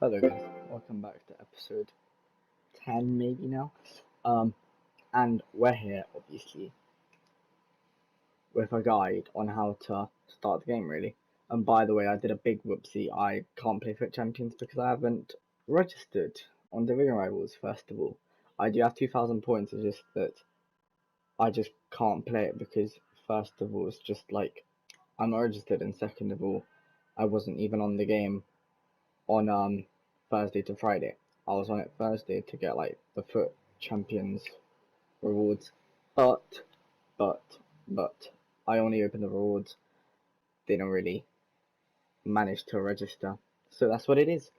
Hello guys, welcome back to episode 10 maybe now. Um, and we're here obviously with a guide on how to start the game really. And by the way, I did a big whoopsie. I can't play Foot Champions because I haven't registered on Division Rivals first of all. I do have 2,000 points, it's just that I just can't play it because first of all it's just like I'm not registered, and second of all I wasn't even on the game on Thursday to Friday. I was on it Thursday to get like the Foot Champions rewards, but but but I only opened the rewards, didn't really manage to register. So that's what it is.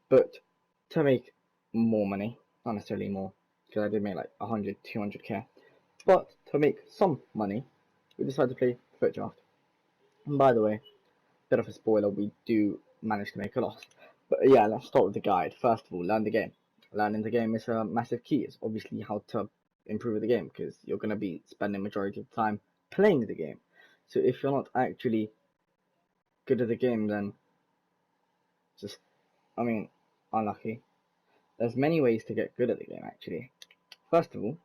But to make more money, not necessarily more, because I did make like 100, 200k. But to make some money, we decided to play Foot Draft. And by the way, bit of a spoiler, we do manage to make a loss. But yeah, let's start with the guide. First of all, learn the game. Learning the game is a massive key. It's obviously how to improve the game because you're going to be spending majority of the time playing the game. So if you're not actually good at the game, then just, I mean, unlucky. There's many ways to get good at the game actually. First of all,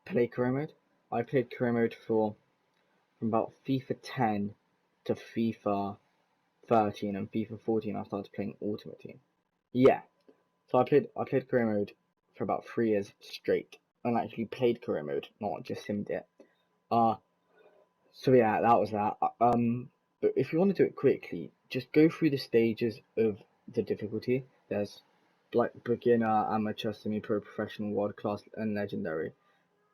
play career mode. I played career mode from about FIFA 10 to FIFA 13 and FIFA 14. I started playing Ultimate Team. Yeah, so I played career mode for about 3 years straight, and actually played career mode, not just simmed it. Uh so yeah, that was that. But if you want to do it quickly, just go through the stages of the difficulty. There's like beginner, amateur, semi-pro, professional, world class, and legendary.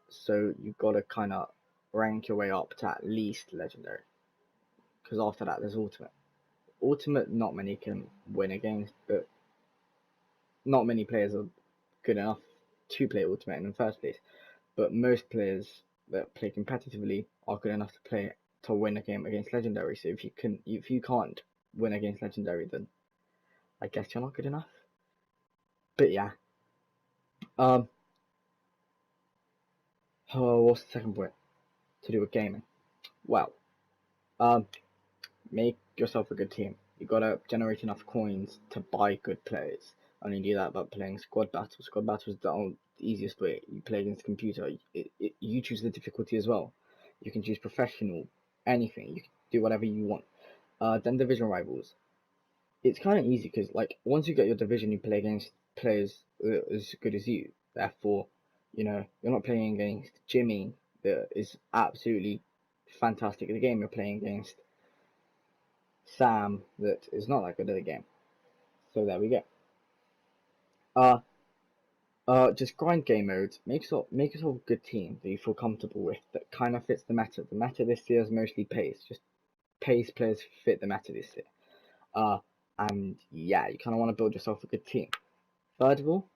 So you gotta kind of rank your way up to at least legendary, because after that there's ultimate. Ultimate, not many can win against, but not many players are good enough to play Ultimate in the first place. But most players that play competitively are good enough to win a game against Legendary. So if you can't win against Legendary, then I guess you're not good enough. But yeah. What's the second point to do with gaming? Well, make yourself a good team. You gotta generate enough coins to buy good players. Only do that by playing squad battles. Squad battles the easiest way. You play against the computer. You choose the difficulty as well. You can choose professional, anything. You can do whatever you want. Then division rivals. It's kind of easy because like once you get your division, you play against players as good as you. Therefore, you're not playing against Jimmy that is absolutely fantastic at the game. You're playing against Sam that is not that good at the game. So there we go. Just grind game modes. Make yourself a good team that you feel comfortable with that kind of fits the meta. The meta this year is mostly pace. Just pace players fit the meta this year. And yeah, you kind of want to build yourself a good team. Third of all,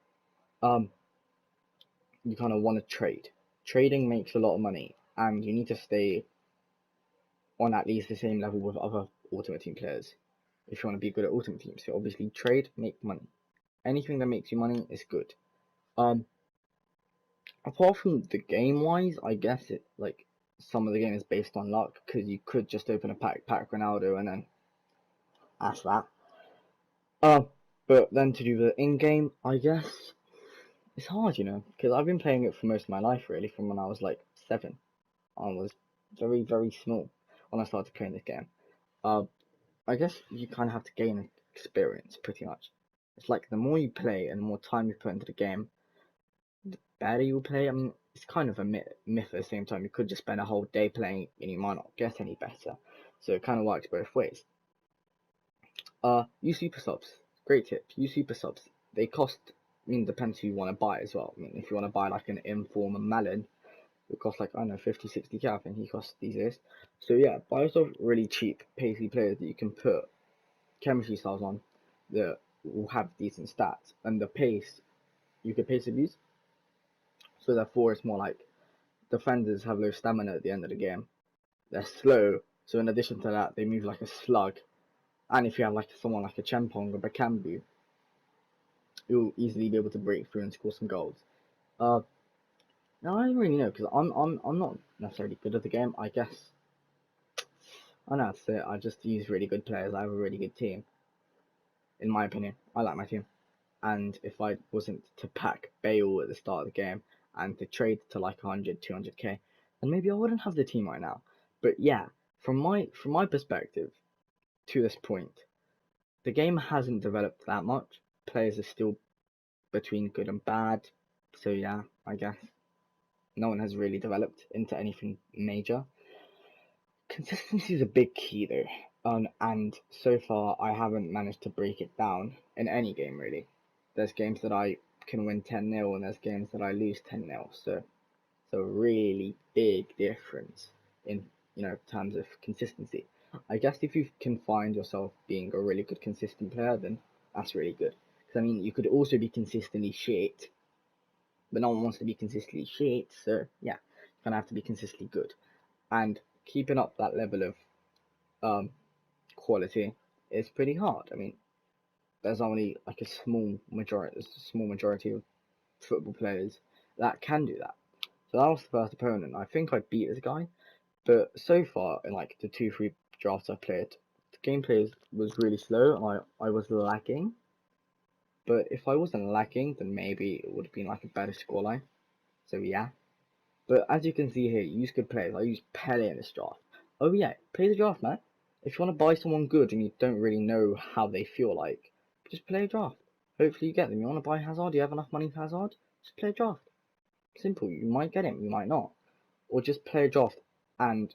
you kind of want to trade. Trading makes a lot of money, and you need to stay on at least the same level with other Ultimate Team players if you want to be good at Ultimate Team. So obviously, trade, make money. Anything that makes you money is good. Apart from the game wise, I guess it like some of the game is based on luck because you could just open a pack Ronaldo and then that's that. But then to do the in game, I guess it's hard, because I've been playing it for most of my life really, from when I was like 7. I was very very small when I started playing this game. I guess you kind of have to gain experience pretty much. It's like the more you play and the more time you put into the game, the better you play. I mean, it's kind of a myth at the same time. You could just spend a whole day playing and you might not get any better. So it kind of works both ways. Use super subs. Great tip. Use super subs. They cost, I mean, depends who you want to buy as well. I mean, if you want to buy like an Inform and Melon, it costs like, I don't know, 50, 60k, I think he costs these days. So yeah, buy yourself really cheap, pacey players that you can put chemistry styles on that will have decent stats. And the pace, you can pace abuse. So therefore, it's more like defenders have low stamina at the end of the game. They're slow, so in addition to that, they move like a slug. And if you have like someone like a Champong or Bakambu, you'll easily be able to break through and score some goals. No, I don't really know because I'm not necessarily good at the game. I guess I know that's it. I just use really good players. I have a really good team. in my opinion. I like my team. And if I wasn't to pack Bale at the start of the game and to trade to like 100, 200k, then maybe I wouldn't have the team right now. But yeah, from my perspective, to this point, the game hasn't developed that much. Players are still between good and bad. So yeah, I guess no one has really developed into anything major. Consistency is a big key though, and so far I haven't managed to break it down in any game really. There's games that I can win 10-0 and there's games that I lose 10-0. So really big difference in terms of consistency. I guess if you can find yourself being a really good consistent player, then that's really good. Because I mean, you could also be consistently shit, but no one wants to be consistently shit. So yeah, you kind of have to be consistently good, and keeping up that level of quality is pretty hard. I mean, there's only like a small majority of football players that can do that. So that was the first opponent. I think I beat this guy, but so far in like the 2-3 drafts I played, the gameplay was really slow and I was lagging. But if I wasn't lagging, then maybe it would have been like a better scoreline. So yeah. But as you can see here, use good players. I use Pele in this draft. Oh yeah, play the draft, man. If you want to buy someone good and you don't really know how they feel like, just play a draft. Hopefully you get them. You want to buy Hazard? You have enough money for Hazard? Just play a draft. Simple. You might get him, you might not. Or just play a draft, and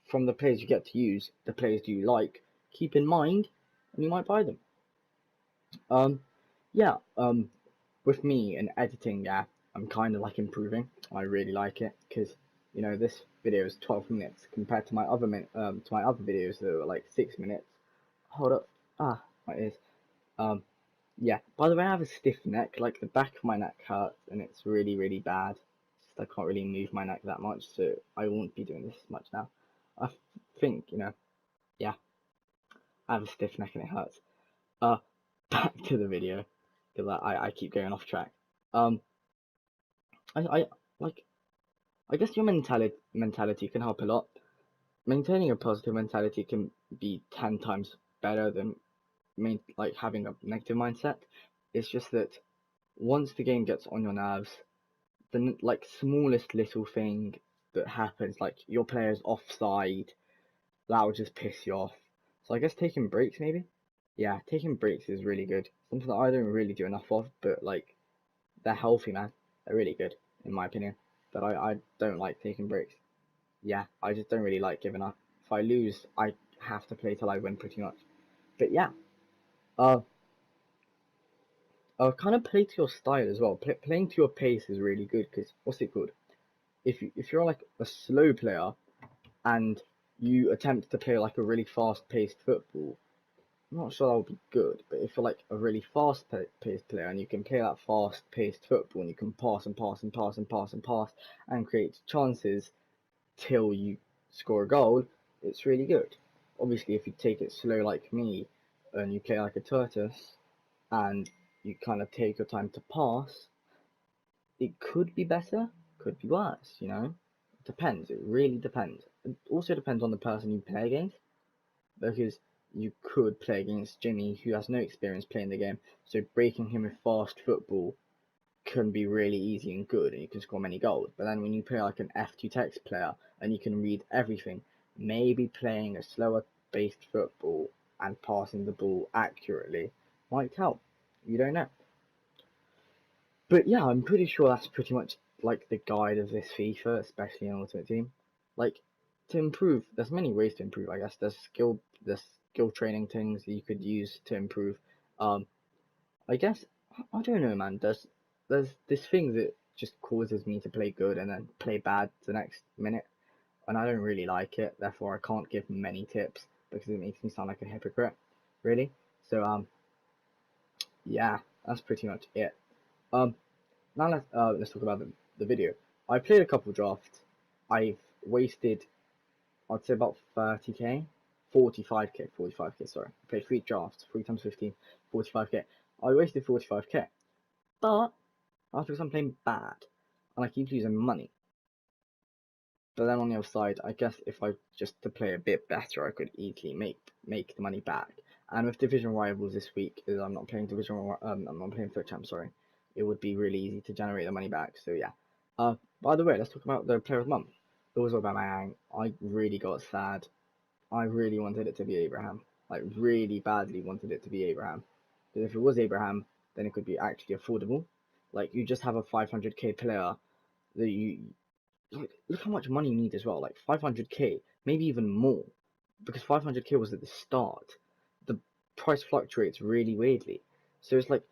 from the players you get to use, the players you like, keep in mind, and you might buy them. Yeah. With me and editing, yeah, I'm kind of like improving. I really like it because this video is 12 minutes compared to my other videos that were like 6 minutes. Hold up. My ears. Um, yeah. By the way, I have a stiff neck. Like the back of my neck hurts, and it's really, really bad. Just I can't really move my neck that much, so I won't be doing this much now. I think yeah, I have a stiff neck and it hurts. Uh, back to the video because I keep going off track. Um, I like I guess your mentality can help a lot. Maintaining a positive mentality can be 10 times better than like having a negative mindset. It's just that once the game gets on your nerves, the like smallest little thing that happens, like your player's offside, that will just piss you off. So I guess taking breaks maybe. Yeah, taking breaks is really good. Something that I don't really do enough of, but like they're healthy, man. They're really good in my opinion. But I don't like taking breaks. Yeah, I just don't really like giving up. If I lose, I have to play till I win pretty much. But yeah, uh, kind of play to your style as well. Playing to your pace is really good because what's it called? If you're like a slow player and you attempt to play like a really fast-paced football, I'm not sure that would be good. But if you're like a really fast-paced player and you can play that fast-paced football and you can pass and pass and pass and pass and pass and create chances till you score a goal, it's really good. Obviously, if you take it slow like me and you play like a tortoise and you kind of take your time to pass, it could be better, could be worse, It depends, it really depends. It also depends on the person you play against, because you could play against Jimmy who has no experience playing the game, so breaking him with fast football can be really easy and good and you can score many goals. But then when you play like an F2 text player and you can read everything, maybe playing a slower based football and passing the ball accurately might help. You don't know. But yeah, I'm pretty sure that's pretty much like the guide of this FIFA, especially in Ultimate Team. Like to improve, there's many ways to improve. I guess there's skill training things that you could use to improve. Um, I guess I don't know, man. There's this thing that just causes me to play good and then play bad the next minute, and I don't really like it. Therefore, I can't give many tips because it makes me sound like a hypocrite, really. So yeah, that's pretty much it. Um, Now let's talk about the video. I played a couple drafts. I've wasted, I'd say about 30k, 45k. Sorry, I played 3 drafts, 3 times 15, 45k. I wasted 45k, but that's because I'm playing bad and I keep losing money. But then on the other side, I guess if I just to play a bit better, I could easily make the money back. And with division rivals this week, is I'm not playing I'm not playing Foot Champ. Sorry, it would be really easy to generate the money back. So yeah. By the way, let's talk about the Player of the Month. It was Aubameyang. I really got sad. I really wanted it to be Abraham. Like really badly wanted it to be Abraham. Because if it was Abraham, then it could be actually affordable. Like you just have a 500k player that you like. Look how much money you need as well. Like 500k, maybe even more, because 500k was at the start. The price fluctuates really weirdly, so it's like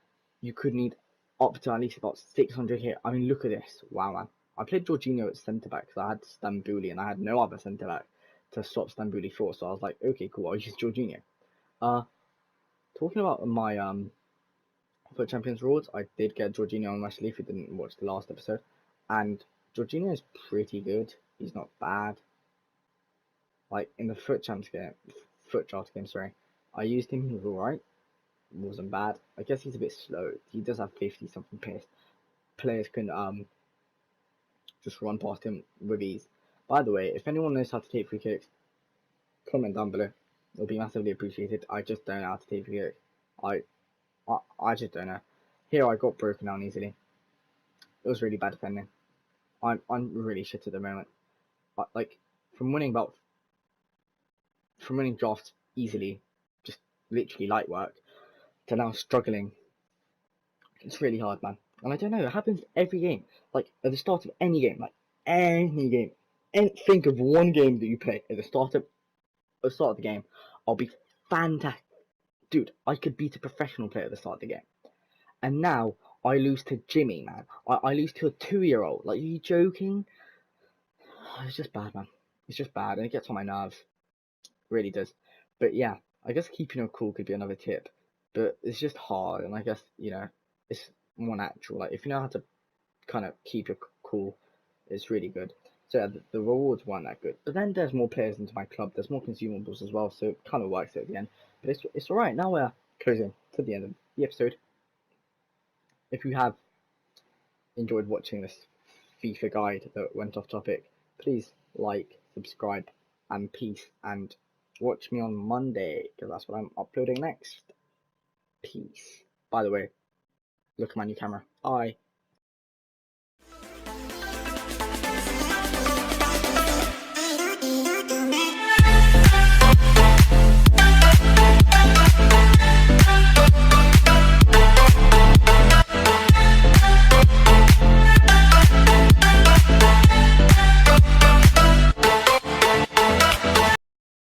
you could need up to at least about 600k. I mean, look at this. Wow, man. I played Jorginho at centre back because I had Stambouli and I had no other centre back to swap Stambouli for. So I was like, okay, cool. I'll use Jorginho. Uh, Talking about my for Champions Rewards, I did get Jorginho on my sleeve if you didn't watch the last episode. And Jorginho is pretty good. He's not bad. Like in the Foot Draft game, sorry. I used him, he was alright. Wasn't bad. I guess he's a bit slow. He does have 50 something pace. Players can just run past him with ease. By the way, if anyone knows how to take free kicks, comment down below. It'll be massively appreciated. I just don't know how to take free kicks. I just don't know. Here I got broken down easily. It was really bad defending. I'm really shit at the moment. Like from winning drafts easily, just literally light work, to now struggling. It's really hard, man. And I don't know, it happens every game. Like at the start of any game, And think of one game that you play at the start of the game. I'll be fantastic, dude. I could beat a professional player at the start of the game, and now I lose to Jimmy, man. I lose to a 2-year-old. Like, are you joking? It's just bad, man. It's just bad, and it gets on my nerves. Really does. But yeah, I guess keeping your cool could be another tip. But it's just hard, and I guess, it's more natural. Like, if you know how to kind of keep your cool, it's really good. So yeah, the rewards weren't that good. But then there's more players into my club. There's more consumables as well, so it kind of works at the end. But it's alright. Now we're closing to the end of the episode. If you have enjoyed watching this FIFA guide that went off topic, please like, subscribe, and peace. And watch me on Monday, because that's what I'm uploading next. Peace. By the way, look at my new camera. Bye.